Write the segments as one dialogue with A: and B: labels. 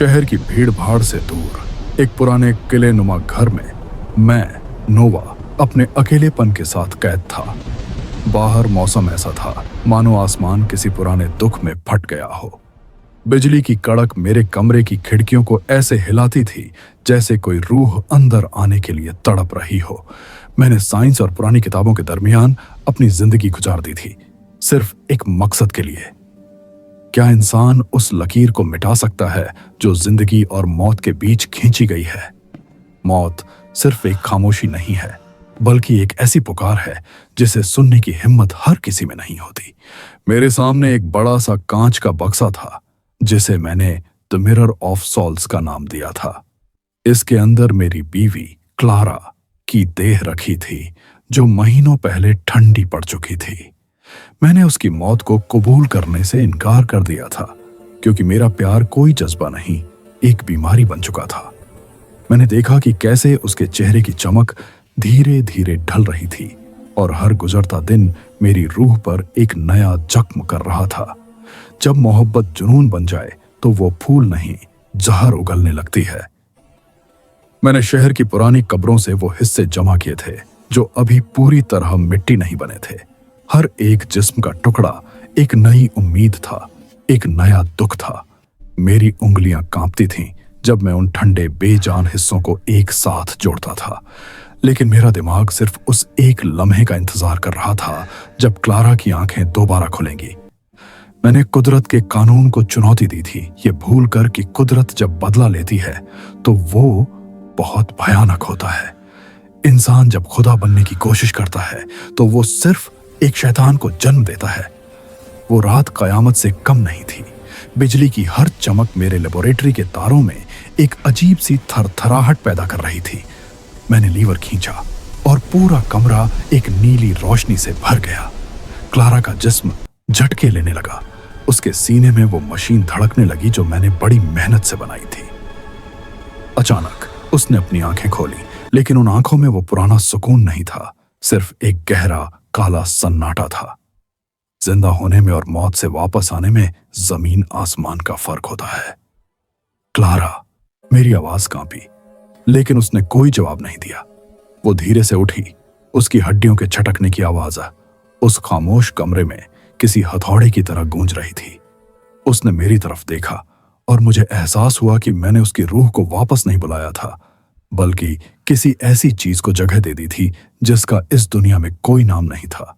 A: शहर की भीड़ भाड़ से दूर एक पुराने किले नुमा घर में मैं नोवा अपने अकेलेपन के साथ कैद था। बाहर मौसम ऐसा था मानो आसमान किसी पुराने दुख में फट गया हो। बिजली की कड़क मेरे कमरे की खिड़कियों को ऐसे हिलाती थी जैसे कोई रूह अंदर आने के लिए तड़प रही हो। मैंने साइंस और पुरानी किताबों के दरमियान अपनी जिंदगी गुजार दी थी, सिर्फ एक मकसद के लिए। क्या इंसान उस लकीर को मिटा सकता है जो जिंदगी और मौत के बीच खींची गई है? मौत सिर्फ एक खामोशी नहीं है, बल्कि एक ऐसी पुकार है जिसे सुनने की हिम्मत हर किसी में नहीं होती। मेरे सामने एक बड़ा सा कांच का बक्सा था जिसे मैंने द मिरर ऑफ सॉल्स का नाम दिया था। इसके अंदर मेरी बीवी क्लारा की देह रखी थी जो महीनों पहले ठंडी पड़ चुकी थी। मैंने उसकी मौत को कबूल करने से इनकार कर दिया था क्योंकि मेरा प्यार कोई जज्बा नहीं, एक बीमारी बन चुका था। मैंने देखा कि कैसे उसके चेहरे की चमक धीरे धीरे ढल रही थी और हर गुजरता दिन मेरी रूह पर एक नया जख्म कर रहा था। जब मोहब्बत जुनून बन जाए तो वो फूल नहीं, जहर उगलने लगती है। मैंने शहर की पुरानी कब्रों से वो हिस्से जमा किए थे जो अभी पूरी तरह मिट्टी नहीं बने थे। हर एक जिस्म का टुकड़ा एक नई उम्मीद था, एक नया दुख था। मेरी उंगलियां कांपती थीं जब मैं उन ठंडे बेजान हिस्सों को एक साथ जोड़ता था, लेकिन मेरा दिमाग सिर्फ उस एक लम्हे का इंतजार कर रहा था जब क्लारा की आंखें दोबारा खुलेंगी। मैंने कुदरत के कानून को चुनौती दी थी, ये भूलकर कि कुदरत जब बदला लेती है तो वो बहुत भयानक होता है। इंसान जब खुदा बनने की कोशिश करता है तो वो सिर्फ एक शैतान को जन्म देता है। वो रात कयामत से कम नहीं थी। बिजली की हर चमक मेरे लेबोरेटरी के तारों में एक अजीब सी थरथराहट पैदा कर रही थी। मैंने लीवर खींचा और पूरा कमरा एक नीली रोशनी से भर गया। क्लारा का जिस्म झटके लेने लगा। उसके सीने में वो मशीन धड़कने लगी जो मैंने बड़ी मेहनत से बनाई थी। अचानक उसने अपनी आंखें खोली, लेकिन उन आंखों में वो पुराना सुकून नहीं था, सिर्फ एक गहरा काला सन्नाटा था। जिंदा होने में और मौत से वापस आने में जमीन आसमान का फर्क होता है। क्लारा, मेरी आवाज कांपी, लेकिन उसने कोई जवाब नहीं दिया। वो धीरे से उठी। उसकी हड्डियों के छटकने की आवाज उस खामोश कमरे में किसी हथौड़े की तरह गूंज रही थी। उसने मेरी तरफ देखा और मुझे एहसास हुआ कि मैंने उसकी रूह को वापस नहीं बुलाया था, बल्कि किसी ऐसी चीज को जगह दे दी थी जिसका इस दुनिया में कोई नाम नहीं था।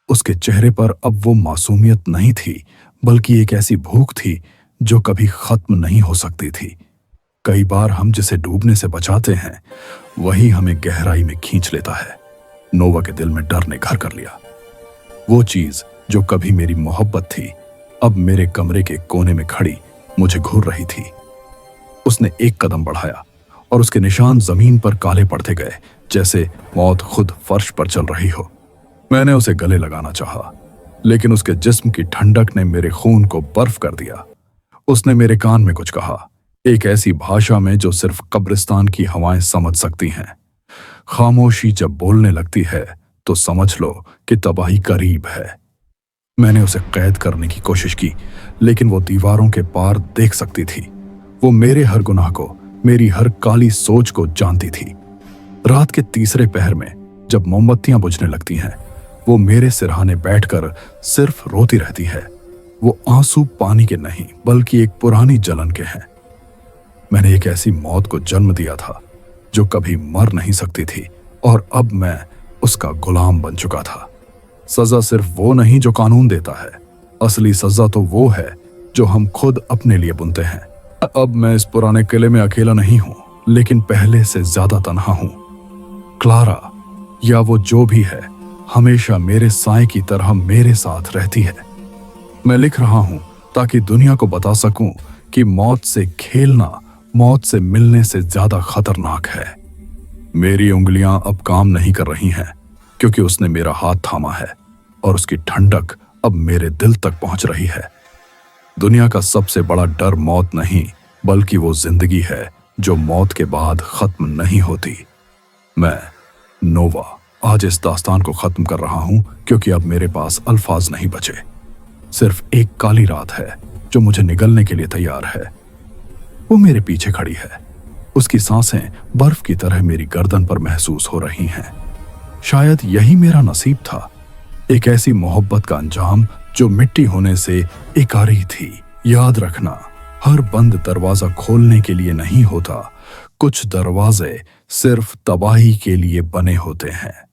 A: उसके चेहरे पर अब वो मासूमियत नहीं थी, बल्कि एक ऐसी भूख थी जो कभी खत्म नहीं हो सकती थी। कई बार हम जिसे डूबने से बचाते हैं वही हमें गहराई में खींच लेता है। नोवा के दिल में डर ने घर कर लिया। वो चीज जो कभी मेरी मोहब्बत थी अब मेरे कमरे के कोने में खड़ी मुझे घूर रही थी। उसने एक कदम बढ़ाया और उसके निशान जमीन पर काले पड़ते गए, जैसे मौत खुद फर्श पर चल रही हो। मैंने उसे गले लगाना चाहा, लेकिन उसके जिस्म की ठंडक ने मेरे खून को बर्फ कर दिया। उसने मेरे कान में कुछ कहा, एक ऐसी भाषा में जो सिर्फ कब्रिस्तान की हवाएं समझ सकती हैं। खामोशी जब बोलने लगती है तो समझ लो कि तबाही करीब है। मैंने उसे कैद करने की कोशिश की, लेकिन वो दीवारों के पार देख सकती थी। वो मेरे हर गुनाह को, मेरी हर काली सोच को जानती थी। रात के तीसरे पहर में जब मोमबत्तियां बुझने लगती हैं, वो मेरे सिरहाने बैठकर सिर्फ रोती रहती है। वो आंसू पानी के नहीं, बल्कि एक पुरानी जलन के हैं। मैंने एक ऐसी मौत को जन्म दिया था जो कभी मर नहीं सकती थी, और अब मैं उसका गुलाम बन चुका था। सजा सिर्फ वो नहीं जो कानून देता है, असली सजा तो वो है जो हम खुद अपने लिए बुनते हैं। अब मैं इस पुराने किले में अकेला नहीं हूं, लेकिन पहले से ज्यादा तन्हा हूं। क्लारा, या वो जो भी है, हमेशा मेरे साए की तरह मेरे साथ रहती है। मैं लिख रहा हूं ताकि दुनिया को बता सकूं कि मौत से खेलना मौत से मिलने से ज्यादा खतरनाक है। मेरी उंगलियां अब काम नहीं कर रही हैं क्योंकि उसने मेरा हाथ थामा है और उसकी ठंडक अब मेरे दिल तक पहुंच रही है। दुनिया का सबसे बड़ा डर मौत नहीं, बल्कि वो जिंदगी है जो मौत के बाद खत्म नहीं होती। मैं नोवा आज इस दास्तान को खत्म कर रहा हूं क्योंकि अब मेरे पास अल्फाज नहीं बचे। सिर्फ एक काली रात है जो मुझे निगलने के लिए तैयार है। वो मेरे पीछे खड़ी है। उसकी सांसें बर्फ की तरह मेरी गर्दन पर महसूस हो रही हैं। शायद यही मेरा नसीब था, एक ऐसी मोहब्बत का अंजाम जो मिट्टी होने से इकारी थी। याद रखना, हर बंद दरवाजा खोलने के लिए नहीं होता, कुछ दरवाजे सिर्फ तबाही के लिए बने होते हैं।